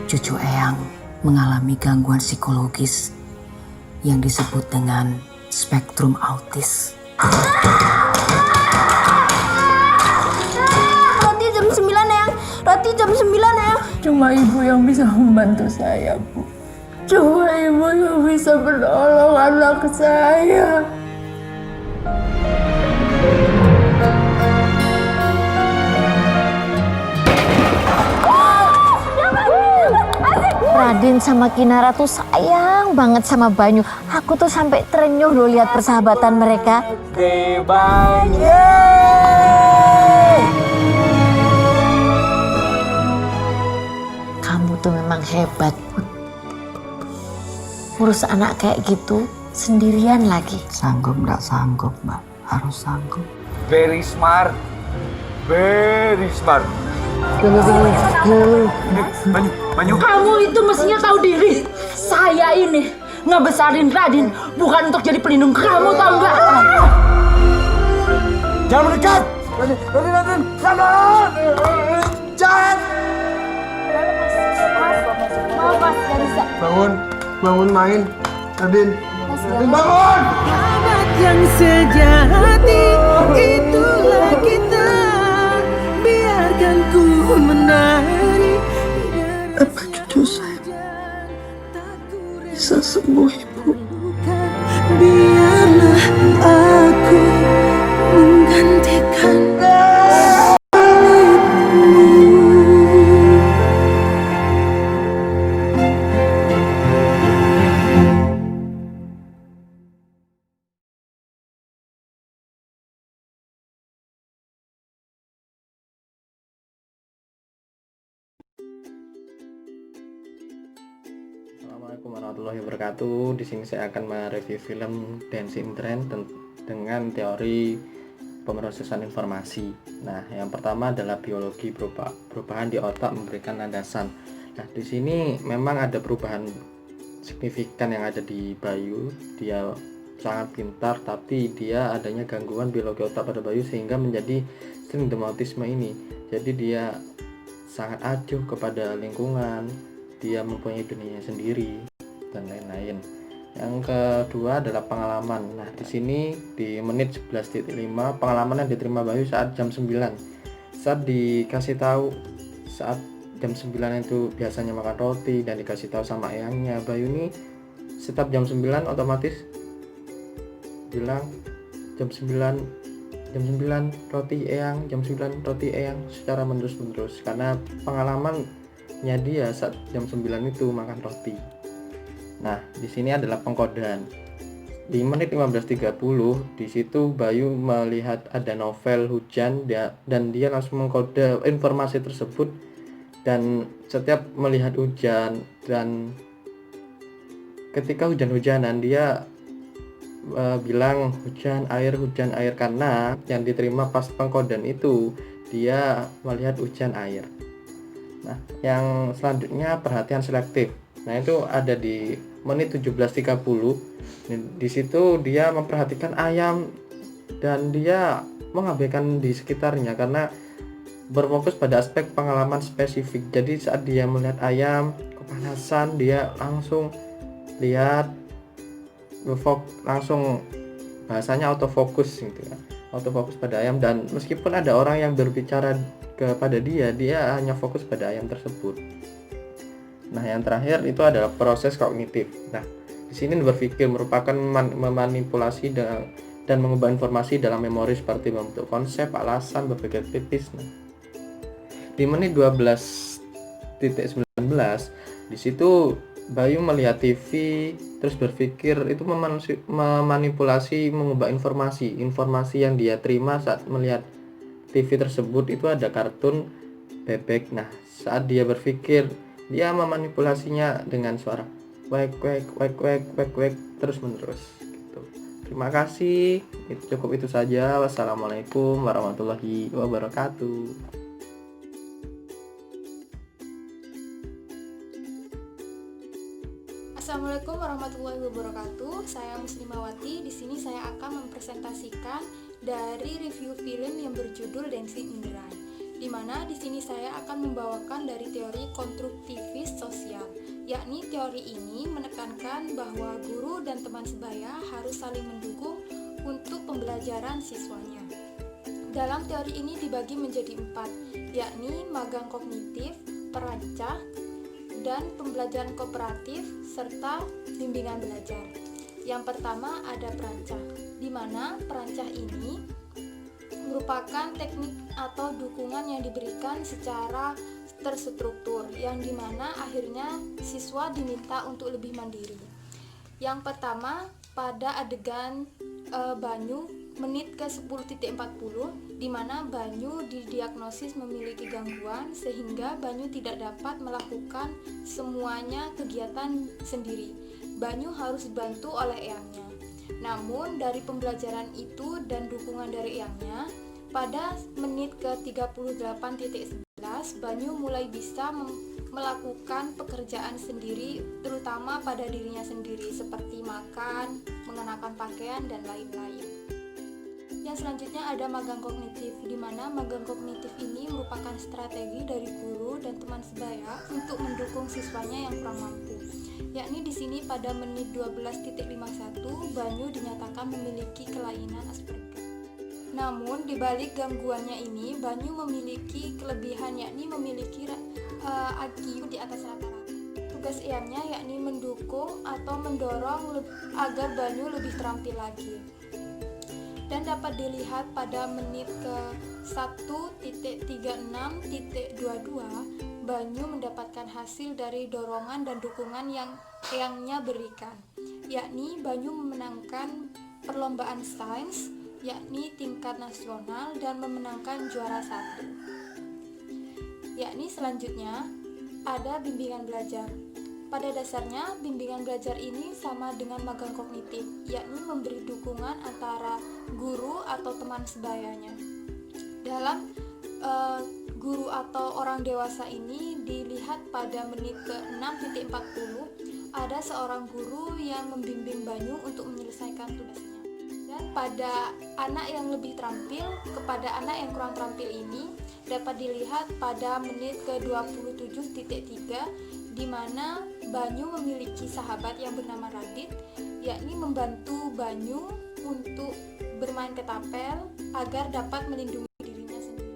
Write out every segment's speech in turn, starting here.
Cucu Eyang mengalami gangguan psikologis yang disebut dengan spektrum autis. Roti jam 9 Eyang, roti jam 9 Eyang. Cuma ibu yang bisa membantu saya, Bu. Cuma ibu yang bisa menolong anak saya. Raden sama Kinara tuh sayang banget sama Banyu. Aku tuh sampai terenyuh loh lihat persahabatan mereka. Oke, Banyu. Kamu tuh memang hebat, Put. Urus anak kayak gitu sendirian lagi. Sanggup nggak sanggup, Mbak? Harus sanggup. Very smart. Very smart. Banyu. Kamu itu mestinya tahu diri. Saya ini ngebesarin Raden bukan untuk jadi pelindung kamu, tahu nggak? Jangan mendekat. Raden. Jangan. Maaf Mas, nggak bisa. Bangun main, Raden. Raden bangun! Sahabat yang sejati, itulah kita. Biarkan ku menari. Apa cucu saya bisa sembuh, Ibu? Biarlah aku menggantikan Assalamualaikum warahmatullahi wabarakatuh. Di sini saya akan mereview film Dancing Train dengan teori pemrosesan informasi. Nah, yang pertama adalah biologi perubahan di otak memberikan landasan. Nah, di sini memang ada perubahan signifikan yang ada di Bayu. Dia sangat pintar, tapi dia adanya gangguan biologi otak pada Bayu sehingga menjadi sindrom autisme ini. Jadi dia sangat acuh kepada lingkungan, dia mempunyai dunia sendiri dan lain-lain. Yang kedua adalah pengalaman. Nah, di sini di menit 11.5 pengalaman yang diterima Bayu saat jam 9. Saat dikasih tahu saat jam 9 itu biasanya makan roti dan dikasih tahu sama eyangnya, Bayu ini setiap jam 9 otomatis bilang jam 9 roti eyang, jam 9 roti eyang secara menerus-menerus karena pengalamannya dia saat jam 9 itu makan roti. Nah, di sini adalah pengkodean. Di menit 15.30 di situ Bayu melihat ada novel hujan dan dia langsung mengkode informasi tersebut, dan setiap melihat hujan dan ketika hujan-hujanan dia bilang hujan air karena yang diterima pas pengkodean itu dia melihat hujan air. Nah, yang selanjutnya perhatian selektif. Nah, itu ada di menit 17.30. Di situ dia memperhatikan ayam dan dia mengabaikan di sekitarnya karena berfokus pada aspek pengalaman spesifik. Jadi saat dia melihat ayam kepanasan, dia langsung lihat, langsung bahasanya autofokus gitu ya. Autofokus pada ayam, dan meskipun ada orang yang berbicara kepada dia hanya fokus pada ayam tersebut. Nah, yang terakhir itu adalah proses kognitif. Nah, di sini berpikir merupakan memanipulasi dan mengubah informasi dalam memori seperti membentuk konsep, alasan, berpikir kritis. Nah, di menit 12.19 di situ Bayu melihat TV terus berpikir itu memanipulasi, mengubah informasi yang dia terima saat melihat TV tersebut itu ada kartun bebek. Nah, saat dia berpikir dia memanipulasinya dengan suara wek terus menerus gitu. Terima kasih, cukup itu saja. Wassalamualaikum warahmatullahi wabarakatuh. Assalamualaikum warahmatullahi wabarakatuh. Saya Muslimawati. Di sini saya akan mempresentasikan dari review film yang berjudul Dancing in the Rain. Di mana di sini saya akan membawakan dari teori konstruktif yakni teori ini menekankan bahwa guru dan teman sebaya harus saling mendukung untuk pembelajaran siswanya. Dalam teori ini dibagi menjadi 4, yakni magang kognitif, perancah, dan pembelajaran kooperatif, serta bimbingan belajar. Yang pertama ada perancah, di mana perancah ini merupakan teknik atau dukungan yang diberikan secara terstruktur, yang dimana akhirnya siswa diminta untuk lebih mandiri. Yang pertama pada adegan Banyu menit ke 10.40, di mana Banyu didiagnosis memiliki gangguan sehingga Banyu tidak dapat melakukan semuanya kegiatan sendiri. Banyu harus dibantu oleh eyangnya. Namun dari pembelajaran itu dan dukungan dari eyangnya, pada menit ke 38.11 Banyu mulai bisa melakukan pekerjaan sendiri, terutama pada dirinya sendiri seperti makan, mengenakan pakaian, dan lain-lain. Yang selanjutnya ada magang kognitif, di mana magang kognitif ini merupakan strategi dari guru dan teman sebaya untuk mendukung siswanya yang kurang mampu. Yakni di sini pada menit 12.51 Banyu dinyatakan memiliki kelainan Asperger. Namun di balik gangguannya ini, Banyu memiliki kelebihan, yakni memiliki IQ di atas rata-rata. Tugas eyangnya yakni mendukung atau mendorong agar Banyu lebih terampil lagi. Dan dapat dilihat pada menit ke 1.36.22 Banyu mendapatkan hasil dari dorongan dan dukungan yang eyangnya berikan, yakni Banyu memenangkan perlombaan sains yakni tingkat nasional dan memenangkan juara 1. Yakni selanjutnya ada bimbingan belajar. Pada dasarnya bimbingan belajar ini sama dengan magang kognitif, yakni memberi dukungan antara guru atau teman sebayanya. Dalam guru atau orang dewasa ini dilihat pada menit ke 6.40 ada seorang guru yang membimbing Banyu untuk menyelesaikan tugasnya. Dan pada anak yang lebih terampil kepada anak yang kurang terampil ini dapat dilihat pada menit ke 27.3 di mana Banyu memiliki sahabat yang bernama Radit, yakni membantu Banyu untuk bermain ketapel agar dapat melindungi dirinya sendiri.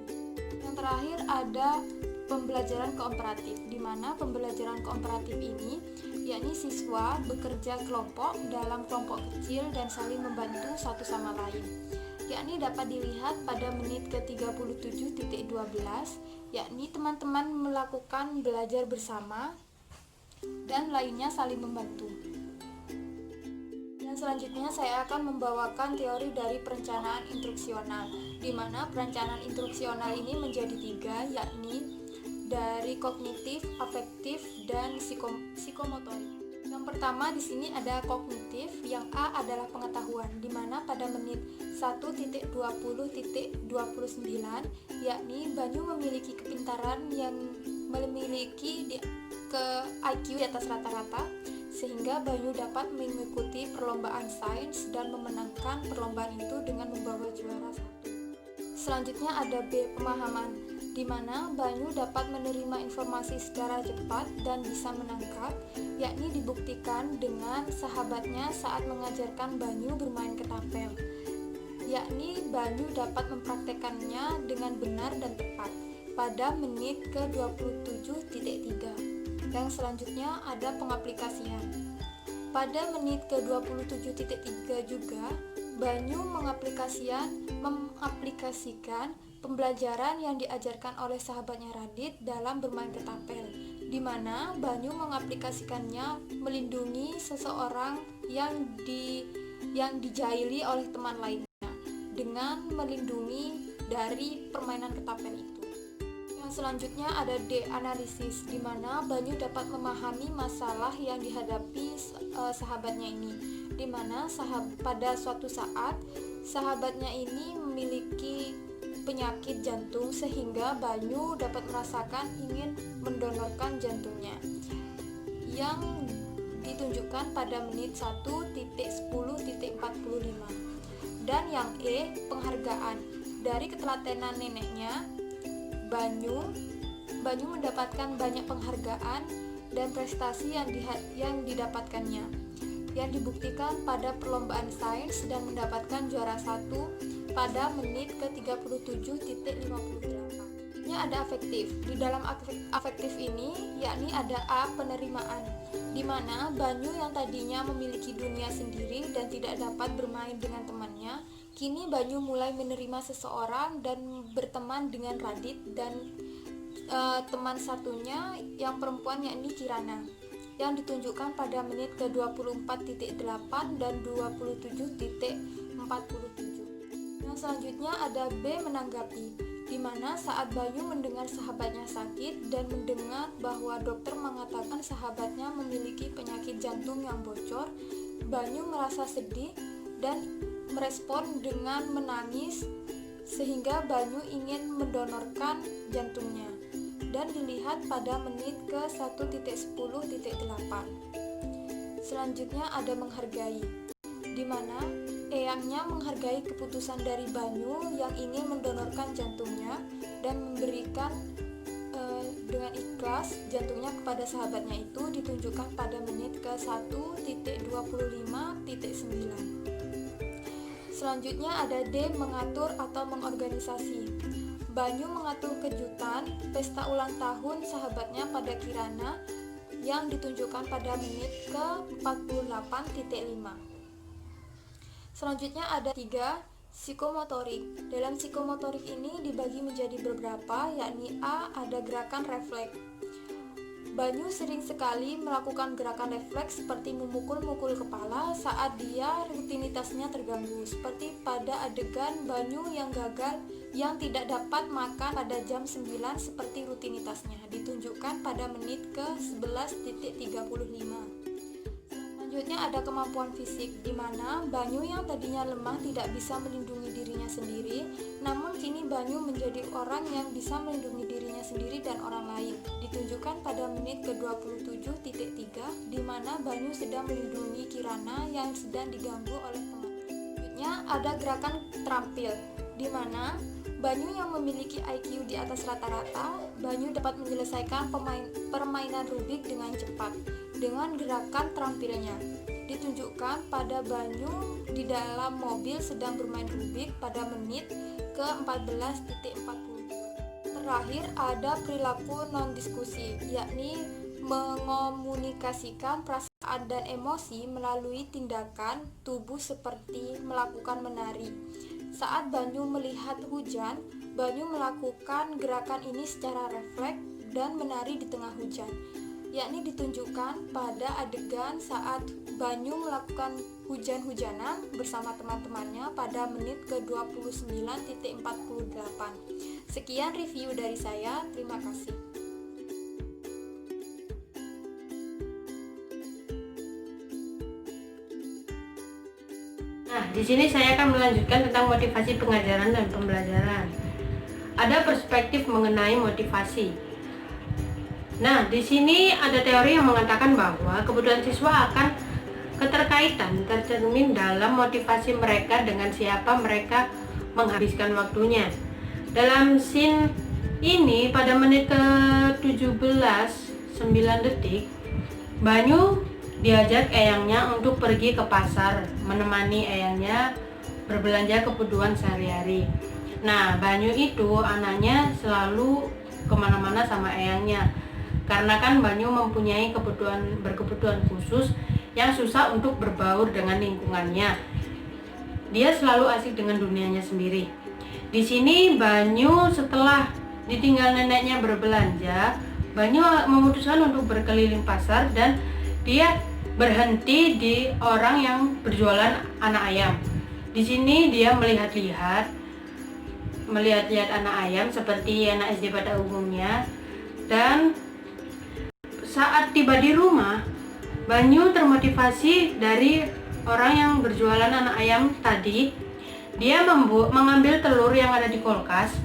Yang terakhir ada pembelajaran kooperatif, di mana pembelajaran kooperatif ini yakni siswa bekerja kelompok dalam kelompok kecil dan saling membantu satu sama lain. Yakni dapat dilihat pada menit ke 37.12, yakni teman-teman melakukan belajar bersama dan lainnya saling membantu. Dan selanjutnya saya akan membawakan teori dari perencanaan instruksional, di mana perencanaan instruksional ini menjadi 3, yakni dari kognitif, afektif, dan psikomotorik. Yang pertama di sini ada kognitif, yang A adalah pengetahuan, di mana pada menit 1.20.29 yakni Banyu memiliki kepintaran yang memiliki IQ di atas rata-rata, sehingga Banyu dapat mengikuti perlombaan sains dan memenangkan perlombaan itu dengan membawa juara 1. Selanjutnya ada B, pemahaman, di mana Banyu dapat menerima informasi secara cepat dan bisa menangkap, yakni dibuktikan dengan sahabatnya saat mengajarkan Banyu bermain ketapel, yakni Banyu dapat mempraktekannya dengan benar dan tepat pada menit ke 27.3. Yang selanjutnya ada pengaplikasian. Pada menit ke 27.3 juga Banyu mengaplikasikan pembelajaran yang diajarkan oleh sahabatnya Radit dalam bermain ketapel, di mana Banyu mengaplikasikannya melindungi seseorang yang dijaili oleh teman lainnya dengan melindungi dari permainan ketapel itu. Yang selanjutnya ada D, analisis, di mana Banyu dapat memahami masalah yang dihadapi sahabatnya ini, di mana pada suatu saat sahabatnya ini memiliki penyakit jantung sehingga Banyu dapat merasakan ingin mendonorkan jantungnya, yang ditunjukkan pada menit 1.10.45. Dan yang E, penghargaan. Dari ketelatenan neneknya, Banyu mendapatkan banyak penghargaan dan prestasi yang didapatkannya, yang dibuktikan pada perlombaan sains dan mendapatkan juara 1 pada menit ke 37.58. Ada afektif. Di dalam afektif ini yakni ada A, penerimaan, di mana Banyu yang tadinya memiliki dunia sendiri dan tidak dapat bermain dengan temannya, kini Banyu mulai menerima seseorang dan berteman dengan Radit dan teman satunya yang perempuan yakni Kirana, yang ditunjukkan pada menit ke 24.8 dan 27.47. Yang selanjutnya ada B, menanggapi, di mana saat Banyu mendengar sahabatnya sakit dan mendengar bahwa dokter mengatakan sahabatnya memiliki penyakit jantung yang bocor, Banyu merasa sedih dan merespon dengan menangis sehingga Banyu ingin mendonorkan jantungnya, dan dilihat pada menit ke 1.10.8. Selanjutnya ada menghargai, di mana eyangnya menghargai keputusan dari Banyu yang ingin mendonorkan jantungnya dan memberikan dengan ikhlas jantungnya kepada sahabatnya itu, ditunjukkan pada menit ke 1.25.9. Selanjutnya ada D, mengatur atau mengorganisasi. Banyu mengatur kejutan pesta ulang tahun sahabatnya pada Kirana yang ditunjukkan pada menit ke 48.5. Selanjutnya ada 3, psikomotorik. Dalam psikomotorik ini dibagi menjadi beberapa, yakni A, ada gerakan refleks. Banyu sering sekali melakukan gerakan refleks seperti memukul-mukul kepala saat dia rutinitasnya terganggu, seperti pada adegan Banyu yang gagal yang tidak dapat makan pada jam 9 seperti rutinitasnya, ditunjukkan pada menit ke 11.35. Selanjutnya ada kemampuan fisik, di mana Banyu yang tadinya lemah tidak bisa melindungi dirinya sendiri, namun kini Banyu menjadi orang yang bisa melindungi dirinya sendiri dan orang lain, ditunjukkan pada menit ke 27.3, di mana Banyu sedang melindungi Kirana yang sedang diganggu oleh teman. Selanjutnya ada gerakan terampil, di mana Banyu yang memiliki IQ di atas rata-rata, Banyu dapat menyelesaikan permainan Rubik dengan cepat dengan gerakan terampilnya, ditunjukkan pada Banyu di dalam mobil sedang bermain Rubik pada menit ke 14.40. Terakhir ada perilaku non-diskusi, yakni mengomunikasikan perasaan dan emosi melalui tindakan tubuh seperti melakukan menari. Saat Banyu melihat hujan, Banyu melakukan gerakan ini secara refleks dan menari di tengah hujan, yakni ditunjukkan pada adegan saat Banyu melakukan hujan-hujanan bersama teman-temannya pada menit ke 29.48. Sekian review dari saya, terima kasih. Nah, di sini saya akan melanjutkan tentang motivasi pengajaran dan pembelajaran. Ada perspektif mengenai motivasi. Nah, di sini ada teori yang mengatakan bahwa kebutuhan siswa akan keterkaitan tercermin dalam motivasi mereka dengan siapa mereka menghabiskan waktunya. Dalam scene ini pada menit ke 17:09 Banyu diajak eyangnya untuk pergi ke pasar, menemani eyangnya berbelanja kebutuhan sehari-hari. Nah, Banyu itu anaknya selalu kemana-mana sama eyangnya, karena kan Banyu mempunyai berkebutuhan khusus yang susah untuk berbaur dengan lingkungannya. Dia selalu asik dengan dunianya sendiri. Di sini Banyu setelah ditinggal neneknya berbelanja, Banyu memutuskan untuk berkeliling pasar dan dia berhenti di orang yang berjualan anak ayam. Di sini dia melihat-lihat anak ayam seperti anak SD pada umumnya, dan saat tiba di rumah, Banyu termotivasi dari orang yang berjualan anak ayam tadi. Dia mengambil telur yang ada di kulkas,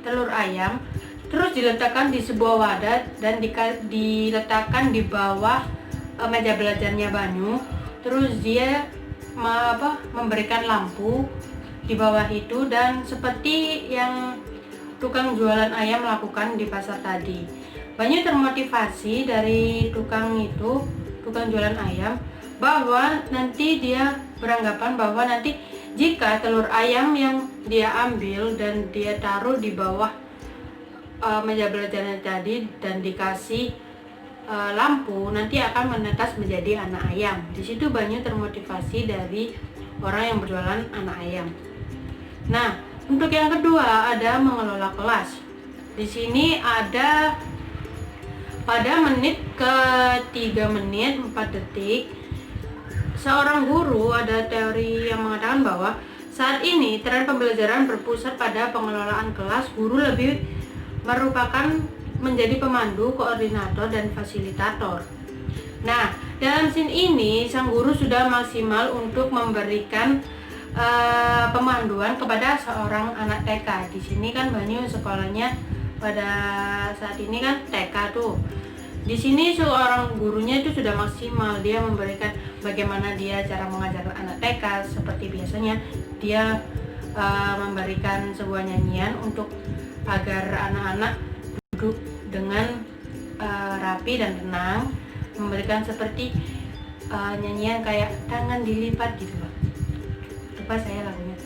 telur ayam, terus diletakkan di sebuah wadah dan diletakkan di bawah meja belajarnya Banyu. Terus dia memberikan lampu di bawah itu, dan seperti yang tukang jualan ayam lakukan di pasar tadi. Banyu termotivasi dari tukang jualan ayam, bahwa nanti dia beranggapan bahwa nanti jika telur ayam yang dia ambil dan dia taruh di bawah meja belajarnya tadi dan dikasih lampu, nanti akan menetas menjadi anak ayam. Di situ Banyu termotivasi dari orang yang berjualan anak ayam. Nah, untuk yang kedua ada mengelola kelas. Di sini ada pada menit ke 3 menit 4 detik, seorang guru ada teori yang mengatakan bahwa saat ini tren pembelajaran berpusat pada pengelolaan kelas. Guru lebih merupakan menjadi pemandu, koordinator, dan fasilitator. Nah, dalam scene ini sang guru sudah maksimal untuk memberikan pemanduan kepada seorang anak TK. Di sini kan Banyu sekolahnya pada saat ini kan TK tuh. Di sini seorang gurunya itu sudah maksimal, dia memberikan bagaimana dia cara mengajar anak TK. Seperti biasanya dia memberikan sebuah nyanyian untuk agar anak-anak duduk dengan rapi dan tenang, memberikan seperti nyanyian kayak tangan dilipat gitu loh. Lupa saya lagunya.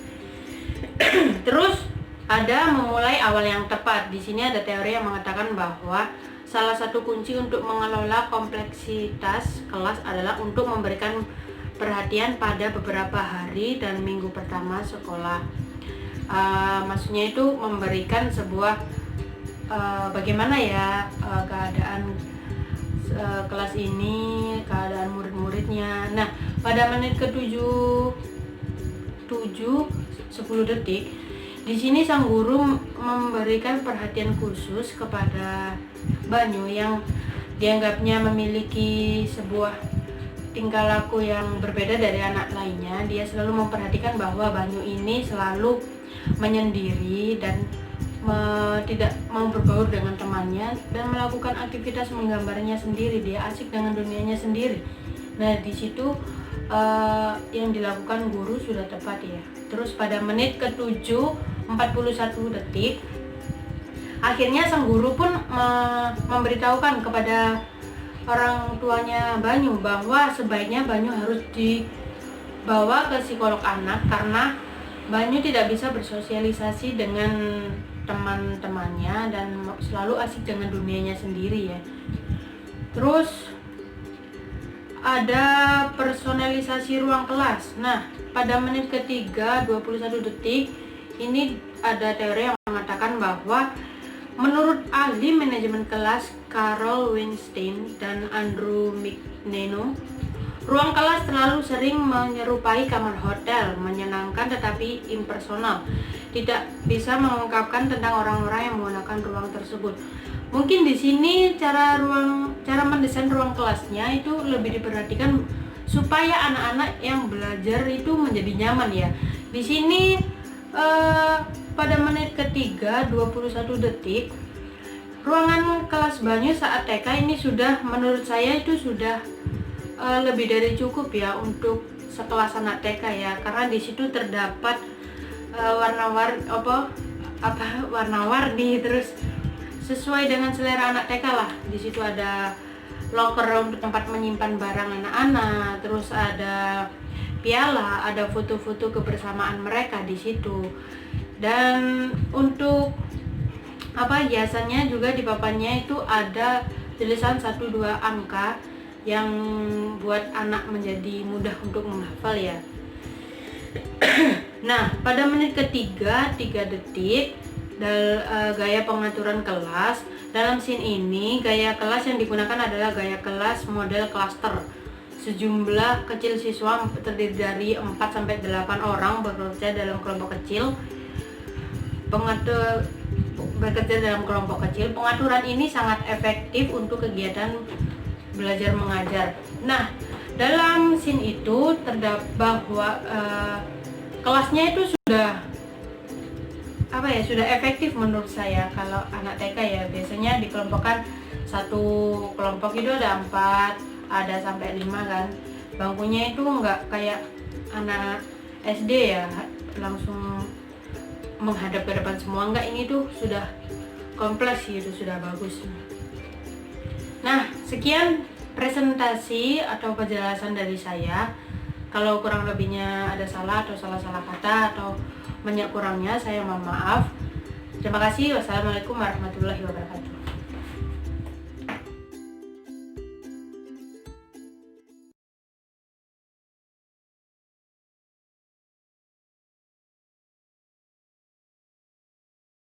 Terus ada memulai awal yang tepat. Di sini ada teori yang mengatakan bahwa salah satu kunci untuk mengelola kompleksitas kelas adalah untuk memberikan perhatian pada beberapa hari dan minggu pertama sekolah. Maksudnya itu memberikan sebuah bagaimana ya keadaan kelas ini, keadaan murid-muridnya. Nah, pada menit ke-7 10 detik, di sini sang guru memberikan perhatian khusus kepada Banyu yang dianggapnya memiliki sebuah tingkah laku yang berbeda dari anak lainnya. Dia selalu memperhatikan bahwa Banyu ini selalu menyendiri dan tidak mau berbaur dengan temannya dan melakukan aktivitas menggambarnya sendiri. Dia asik dengan dunianya sendiri. Nah, di situ yang dilakukan guru sudah tepat ya. Terus pada menit ke-7 41 detik, akhirnya sang guru pun memberitahukan kepada orang tuanya Banyu bahwa sebaiknya Banyu harus dibawa ke psikolog anak karena Banyu tidak bisa bersosialisasi dengan teman-temannya dan selalu asik dengan dunianya sendiri ya. Terus ada personalisasi ruang kelas. Nah, pada menit ketiga 21 detik ini ada teori yang mengatakan bahwa menurut ahli manajemen kelas Carol Weinstein dan Andrew McNeno, ruang kelas terlalu sering menyerupai kamar hotel, menyenangkan tetapi impersonal, tidak bisa mengungkapkan tentang orang-orang yang menggunakan ruang tersebut. Mungkin di sini cara mendesain ruang kelasnya itu lebih diperhatikan supaya anak-anak yang belajar itu menjadi nyaman ya. Di sini pada menit ketiga 21 detik, ruangan kelas Banyu saat TK ini sudah menurut saya itu sudah lebih dari cukup ya untuk sekelas anak TK ya, karena di situ terdapat warna-warni, terus sesuai dengan selera anak TK lah. Di situ ada locker untuk tempat menyimpan barang anak-anak, terus ada piala, ada foto-foto kebersamaan mereka di situ. Dan untuk hiasannya juga di papannya itu ada tulisan 1-2 angka yang buat anak menjadi mudah untuk menghafal ya. Nah, pada menit ketiga 3 detik gaya pengaturan kelas. Dalam scene ini gaya kelas yang digunakan adalah gaya kelas model klaster. Sejumlah kecil siswa terdiri dari 4-8 orang bekerja dalam kelompok kecil. Pengaturan ini sangat efektif untuk kegiatan belajar mengajar. Nah, dalam scene itu terdapat bahwa kelasnya itu sudah efektif menurut saya. Kalau anak TK ya biasanya dikelompokkan, satu kelompok itu ada 4, ada sampai 5 kan. Bangkunya itu enggak kayak anak SD ya langsung menghadap ke depan semua, enggak, ini tuh sudah kompleks gitu, sudah bagus. Sekian presentasi atau penjelasan dari saya. Kalau kurang lebihnya ada salah atau salah-salah kata atau banyak kurangnya, saya mohon maaf. Terima kasih. Wassalamualaikum warahmatullahi wabarakatuh.